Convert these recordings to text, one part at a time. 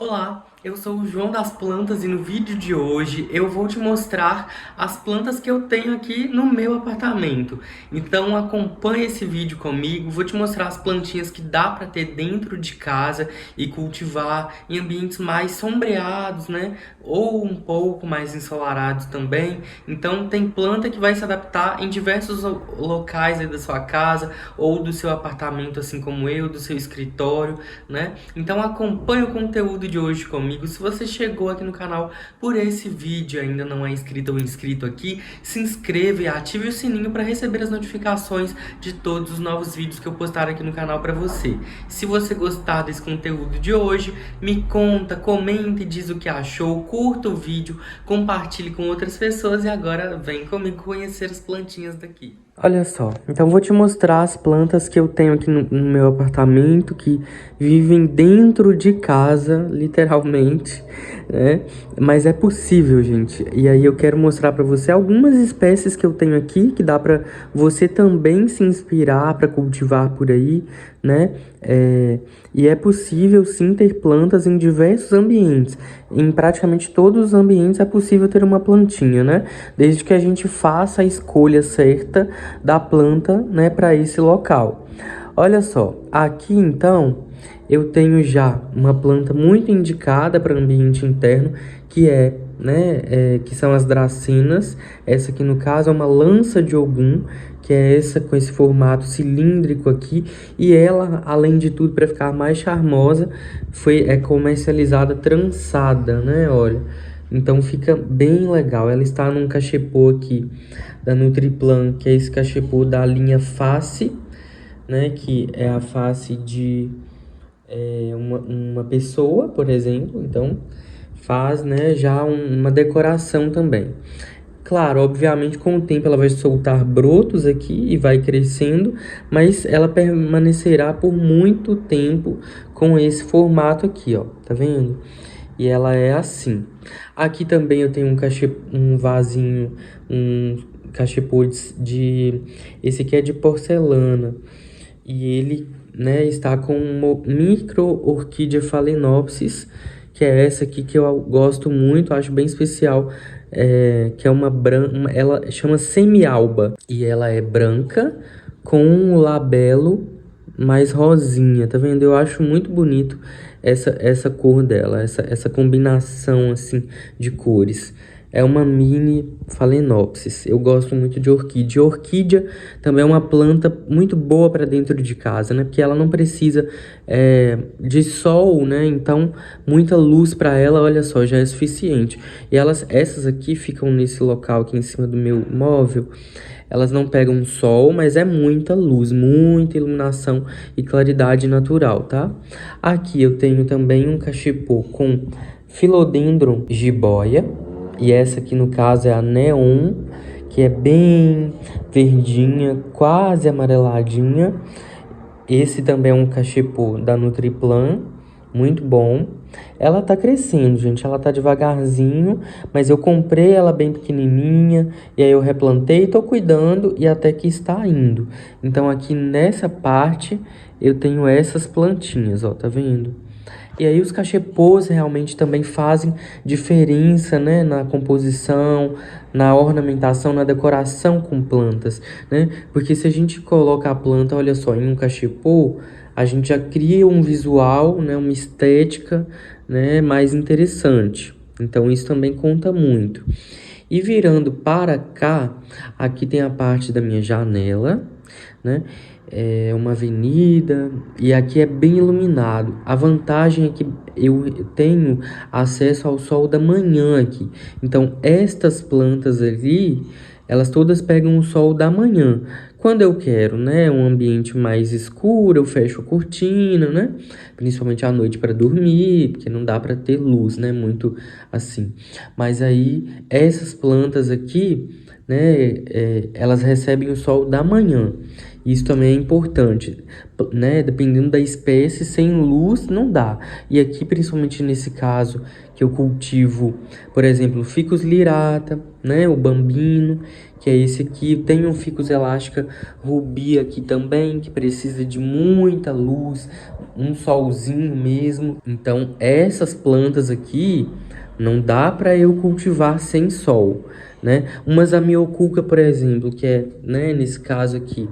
Olá, eu sou o João das Plantas e no vídeo de hoje eu vou te mostrar as plantas que eu tenho aqui no meu apartamento. Então acompanhe esse vídeo comigo, vou te mostrar as plantinhas que dá para ter dentro de casa e cultivar em ambientes mais sombreados, né? Ou um pouco mais ensolarados também. Então tem planta que vai se adaptar em diversos locais aí da sua casa ou do seu apartamento, assim como eu, do seu escritório, né? Então acompanhe o conteúdo de hoje comigo. Se você chegou aqui no canal por esse vídeo e ainda não é inscrito ou inscrito aqui, se inscreva e ative o sininho para receber as notificações de todos os novos vídeos que eu postar aqui no canal para você. Se você gostar desse conteúdo de hoje, me conta, comenta e diz o que achou, curta o vídeo, compartilhe com outras pessoas e agora vem comigo conhecer as plantinhas daqui. Olha só, então vou te mostrar as plantas que eu tenho aqui no meu apartamento, que vivem dentro de casa, literalmente, né? Mas é possível, gente. E aí eu quero mostrar pra você algumas espécies que eu tenho aqui, que dá pra você também se inspirar pra cultivar por aí, né? E é possível sim ter plantas em diversos ambientes. Em praticamente todos os ambientes é possível ter uma plantinha, né? Desde que a gente faça a escolha certa da planta, né, para esse local. Olha só, aqui então eu tenho já uma planta muito indicada para ambiente interno, que que são as dracinas. Essa aqui no caso é uma lança de Ogum, que é essa com esse formato cilíndrico aqui, e ela, além de tudo, para ficar mais charmosa, é comercializada trançada, né? Olha, então fica bem legal. Ela está num cachepô aqui da Nutriplan, que é esse cachepô da linha Face, né? Que é a face de uma pessoa, por exemplo. Então faz, né, já uma decoração também. Claro, obviamente com o tempo ela vai soltar brotos aqui e vai crescendo, mas ela permanecerá por muito tempo com esse formato aqui, ó, tá vendo? E ela é assim. Aqui também eu tenho um vasinho, um cachepô esse aqui é de porcelana. E ele, né, está com uma micro orquídea phalaenopsis, que é essa aqui que eu gosto muito, acho bem especial, que é ela chama semialba, e ela é branca com um labelo mais rosinha, tá vendo? Eu acho muito bonito essa cor dela, essa combinação assim de cores. É uma mini phalaenopsis. Eu gosto muito de orquídea. Orquídea também é uma planta muito boa para dentro de casa, né? Porque ela não precisa de sol, né? Então, muita luz para ela, olha só, já é suficiente. E essas aqui ficam nesse local aqui em cima do meu móvel. Elas não pegam sol, mas é muita luz, muita iluminação e claridade natural, tá? Aqui eu tenho também um cachepô com Philodendron jiboia. E essa aqui no caso é a Neon, que é bem verdinha, quase amareladinha. Esse também é um cachepô da Nutriplan, muito bom. Ela tá crescendo, gente, ela tá devagarzinho, mas eu comprei ela bem pequenininha, e aí eu replantei, tô cuidando e até que está indo. Então aqui nessa parte eu tenho essas plantinhas, ó, tá vendo? E aí os cachepôs realmente também fazem diferença, né, na composição, na ornamentação, na decoração com plantas, né? Porque se a gente coloca a planta, olha só, em um cachepô, a gente já cria um visual, né, uma estética, né, mais interessante. Então isso também conta muito. E virando para cá, aqui tem a parte da minha janela, né? É uma avenida e aqui é bem iluminado. A vantagem é que eu tenho acesso ao sol da manhã aqui. Então, estas plantas ali, elas todas pegam o sol da manhã. Quando eu quero, né, um ambiente mais escuro, eu fecho a cortina, né? Principalmente à noite para dormir, porque não dá para ter luz, né, muito assim. Mas aí, essas plantas aqui, né, elas recebem o sol da manhã. Isso também é importante, né? Dependendo da espécie, sem luz não dá. E aqui, principalmente nesse caso, que eu cultivo, por exemplo, Ficus lirata, né? O bambino, que é esse aqui. Tem um Ficus elástica rubi aqui também, que precisa de muita luz, um solzinho mesmo. Então, essas plantas aqui não dá para eu cultivar sem sol, né? Uma zamioculca, por exemplo, que é, né, nesse caso aqui,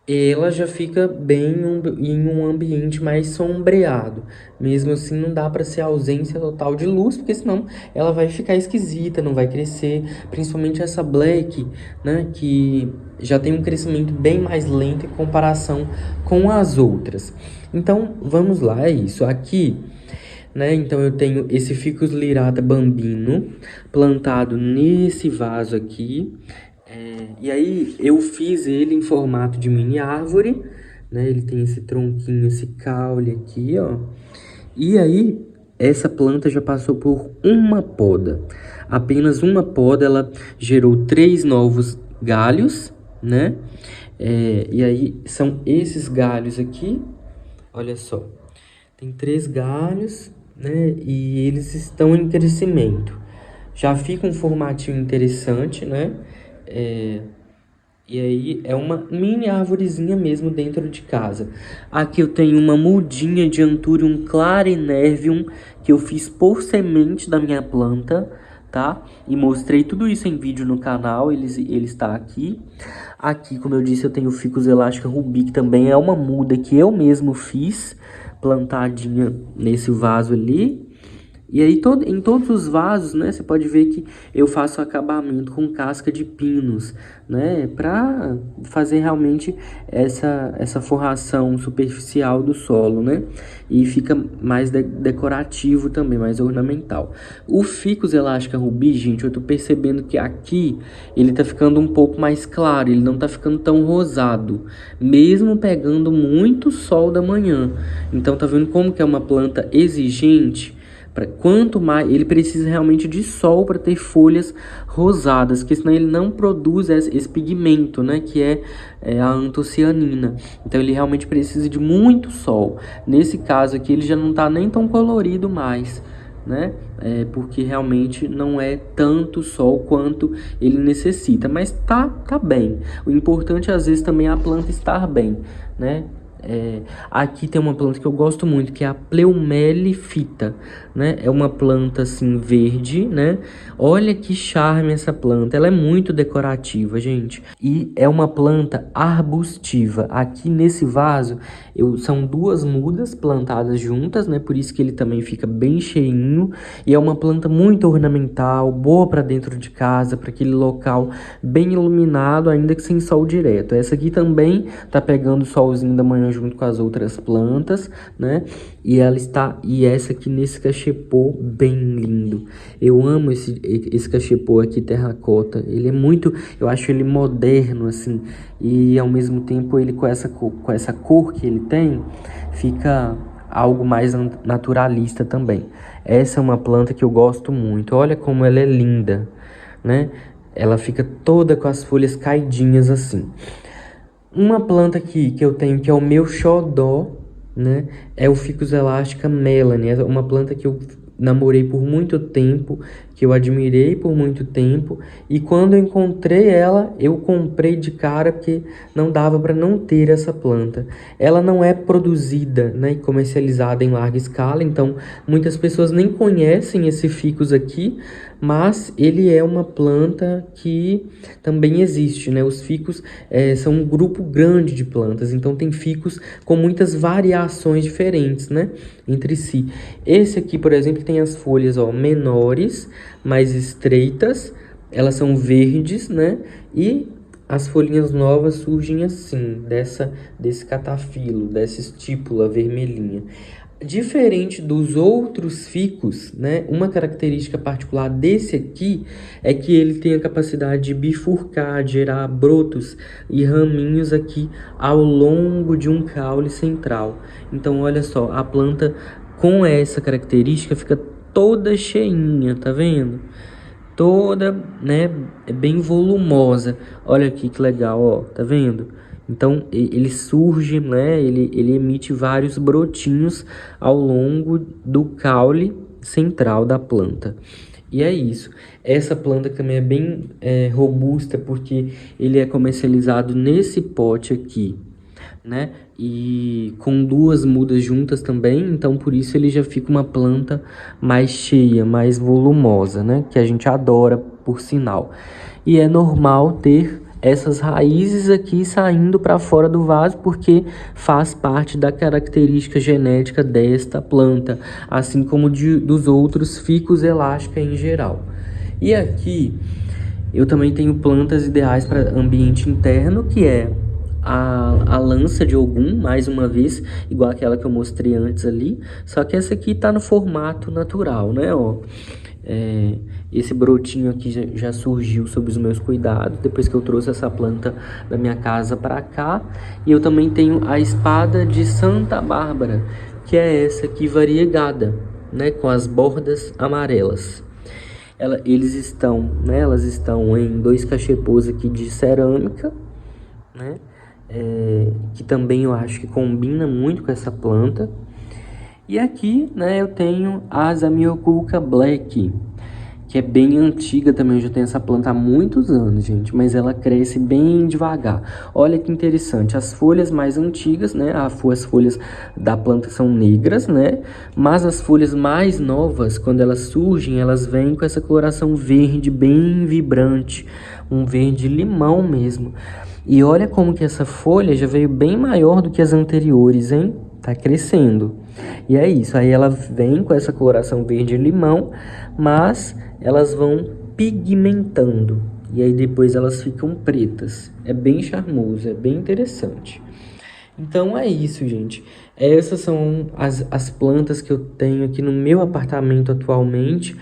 ela já fica bem em um ambiente mais sombreado. Mesmo assim, não dá para ser ausência total de luz, porque senão ela vai ficar esquisita, não vai crescer. Principalmente essa Black, né, que já tem um crescimento bem mais lento em comparação com as outras. Então, vamos lá, é isso. Aqui, né, então eu tenho esse Ficus lirata bambino plantado nesse vaso aqui. E aí eu fiz ele em formato de mini árvore, né? Ele tem esse tronquinho, esse caule aqui, ó. E aí essa planta já passou por uma poda. Apenas uma poda, ela gerou 3 novos galhos, né? E aí são esses galhos aqui, olha só. Tem 3 galhos, né? E eles estão em crescimento. Já fica um formatinho interessante, né? E aí é uma mini arvorezinha mesmo dentro de casa. Aqui eu tenho uma mudinha de Anthurium clarinervium que eu fiz por semente da minha planta, tá? E mostrei tudo isso em vídeo no canal, ele está aqui. Aqui, como eu disse, eu tenho Ficus elástica rubi, que também é uma muda que eu mesmo fiz, plantadinha nesse vaso ali. E aí, em todos os vasos, né, você pode ver que eu faço acabamento com casca de pinos, né, para fazer realmente essa forração superficial do solo, né, e fica mais decorativo também, mais ornamental. O Ficus elástica rubi, gente, eu tô percebendo que aqui ele tá ficando um pouco mais claro, ele não tá ficando tão rosado, mesmo pegando muito sol da manhã. Então, tá vendo como que é uma planta exigente? Quanto mais ele precisa realmente de sol para ter folhas rosadas, porque senão ele não produz esse pigmento, né, que é a antocianina. Então ele realmente precisa de muito sol. Nesse caso aqui ele já não está nem tão colorido mais, né? Porque realmente não é tanto sol quanto ele necessita, mas tá bem. O importante às vezes também é a planta estar bem, né? Aqui tem uma planta que eu gosto muito, que é a Pleumelifita, né? É uma planta assim verde, né? Olha que charme essa planta, ela é muito decorativa, gente. E é uma planta arbustiva. Aqui nesse vaso são 2 mudas plantadas juntas, né? Por isso que ele também fica bem cheinho. E é uma planta muito ornamental, boa para dentro de casa, para aquele local bem iluminado, ainda que sem sol direto. Essa aqui também tá pegando o solzinho da manhã junto com as outras plantas, né? E essa aqui nesse cachepô bem lindo. Eu amo esse cachepô aqui terracota. Ele é muito, eu acho ele moderno assim, e ao mesmo tempo ele com essa cor que ele tem, fica algo mais naturalista também. Essa é uma planta que eu gosto muito. Olha como ela é linda, né? Ela fica toda com as folhas caidinhas assim. Uma planta aqui que eu tenho, que é o meu xodó, né? É o Ficus elástica melanie. É uma planta que eu namorei por muito tempo, que eu admirei por muito tempo. E quando eu encontrei ela, eu comprei de cara, porque não dava para não ter essa planta. Ela não é produzida, né, e comercializada em larga escala, então muitas pessoas nem conhecem esse ficus aqui, mas ele é uma planta que também existe, né? Os ficus são um grupo grande de plantas, então tem ficus com muitas variações diferentes, né, entre si. Esse aqui, por exemplo, tem as folhas, ó, menores, mais estreitas, elas são verdes, né, e as folhinhas novas surgem assim, desse catafilo, dessa estípula vermelhinha. Diferente dos outros ficus, né, uma característica particular desse aqui é que ele tem a capacidade de bifurcar, de gerar brotos e raminhos aqui ao longo de um caule central. Então, olha só, a planta com essa característica fica toda cheinha, tá vendo? Toda, né, bem volumosa. Olha aqui que legal, ó, tá vendo? Então, ele surge, né? Ele emite vários brotinhos ao longo do caule central da planta. E é isso. Essa planta também é bem robusta porque ele é comercializado nesse pote aqui, né? E com duas mudas juntas também, então por isso ele já fica uma planta mais cheia, mais volumosa, né? Que a gente adora, por sinal. E é normal ter essas raízes aqui saindo para fora do vaso, porque faz parte da característica genética desta planta, assim como dos outros ficus elástica em geral. E aqui eu também tenho plantas ideais para ambiente interno, que é a lança de Ogum, mais uma vez, igual aquela que eu mostrei antes ali, só que essa aqui tá no formato natural, né, ó. Esse brotinho aqui já surgiu sob os meus cuidados, depois que eu trouxe essa planta da minha casa para cá. E eu também tenho a espada de Santa Bárbara, que é essa aqui variegada, né, com as bordas amarelas. Elas estão em 2 cachepôs aqui de cerâmica, né? Que também eu acho que combina muito com essa planta. E aqui, né, eu tenho a Zamioculca Black, que é bem antiga também. Eu já tenho essa planta há muitos anos, gente, mas ela cresce bem devagar. Olha que interessante, as folhas mais antigas, né, as folhas da planta são negras, né, mas as folhas mais novas, quando elas surgem, elas vêm com essa coloração verde bem vibrante, um verde limão mesmo. E olha como que essa folha já veio bem maior do que as anteriores, hein? Tá crescendo. E é isso, aí ela vem com essa coloração verde-limão, mas elas vão pigmentando. E aí depois elas ficam pretas. É bem charmoso, é bem interessante. Então é isso, gente. Essas são as plantas que eu tenho aqui no meu apartamento atualmente.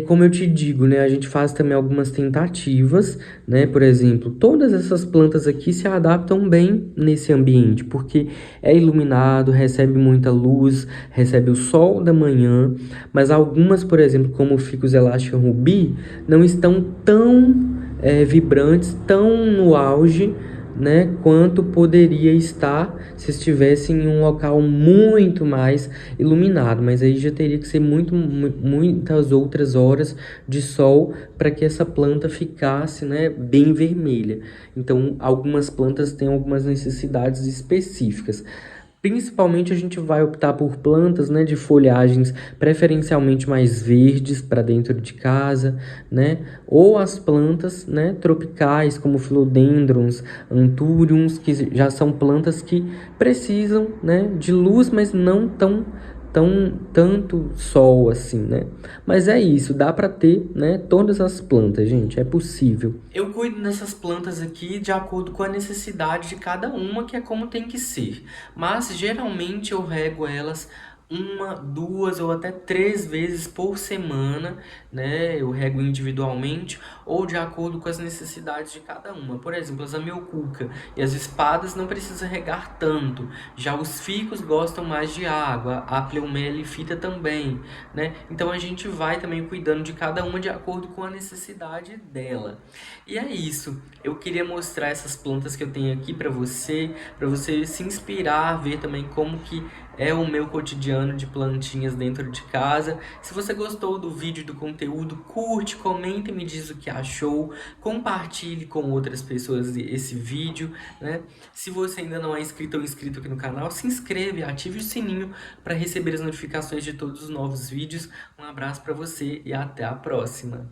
Como eu te digo, né, a gente faz também algumas tentativas, né, por exemplo, todas essas plantas aqui se adaptam bem nesse ambiente, porque é iluminado, recebe muita luz, recebe o sol da manhã, mas algumas, por exemplo, como o Ficus elastica rubi, não estão tão vibrantes, tão no auge, né, quanto poderia estar se estivesse em um local muito mais iluminado, mas aí já teria que ser muitas outras horas de sol para que essa planta ficasse, né, bem vermelha. Então, algumas plantas têm algumas necessidades específicas. Principalmente a gente vai optar por plantas, né, de folhagens preferencialmente mais verdes para dentro de casa, né, ou as plantas, né, tropicais como philodendrons, anthuriums, que já são plantas que precisam, né, de luz, mas não tanto sol assim, né? Mas é isso, dá para ter, né, todas as plantas, gente, é possível. Eu cuido dessas plantas aqui de acordo com a necessidade de cada uma, que é como tem que ser. Mas geralmente eu rego elas 1, 2 ou até 3 vezes por semana, né? Eu rego individualmente ou de acordo com as necessidades de cada uma. Por exemplo, as amioculca e as espadas não precisa regar tanto. Já os ficus gostam mais de água, a pleomelifita também, né? Então a gente vai também cuidando de cada uma de acordo com a necessidade dela. E é isso. Eu queria mostrar essas plantas que eu tenho aqui para você se inspirar, ver também como que é o meu cotidiano de plantinhas dentro de casa. Se você gostou do vídeo, do conteúdo, curte, comenta e me diz o que achou. Compartilhe com outras pessoas esse vídeo, né? Se você ainda não é inscrito ou inscrito aqui no canal, se inscreve, ative o sininho para receber as notificações de todos os novos vídeos. Um abraço para você e até a próxima!